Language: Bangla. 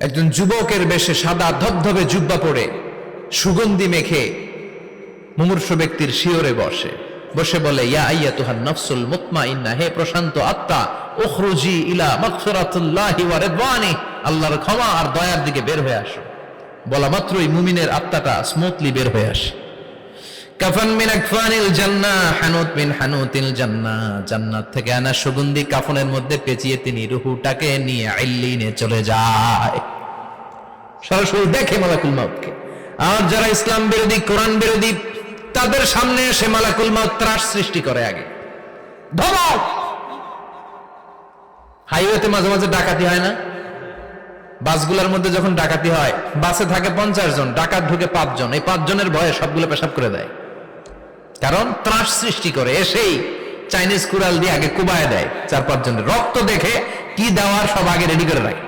একজন যুবকের বেশে সাদা ধবধবে জুব্বা পরে সুগন্ধি মেখে মুমূর্ষু ব্যক্তির শিয়রে বসে বসে বলে, ইয়া আইয়াতুহান নাফসুল মুতমাইন্নাহ, হে প্রশান্ত আত্মা, উখরুজি ইলা মাগফিরাতুল্লাহি ওয়া রিদওয়ানি, আল্লাহর ক্ষমা আর দয়ার দিকে বের হয়ে আসো। বলা মাত্রই মুমিনের আত্মাটা স্মুথলি বের হয়ে আসে। কাফান মিন আকফানিল জান্নাহ, হানুত মিন হানুতিল জান্নাহ, জান্নাত থেকে আনা সুগন্ধি কাফনের মধ্যে পেঁচিয়ে তিনি রূহটাকে নিয়ে ইল্লিনে চলে যায়। সরাসরি দেখে মালাকুল মাউতকে। আর যারা ইসলাম বিরোধী, কোরআন বিরোধী, তাদের সামনে এসে মালাকুল মাউত ত্রাস সৃষ্টি করে। আগে ধমক। হাইওয়েতে মাঝে মাঝে ডাকাতি হয় না? বাসগুলোর মধ্যে যখন ডাকাতি হয়, বাসে থাকে 50 জন, ডাকাত ঢুকে 5 জন, এই 5 জনের ভয়ে সবগুলো পেশাব করে দেয়। কারণ ত্রাস সৃষ্টি করে। এসেই চাইনিজ কুড়াল দিয়ে আগে কুবায় দেয় 4-5 জনের। রক্ত দেখে কি দেওয়ার সব আগে রেডি করে রাখে।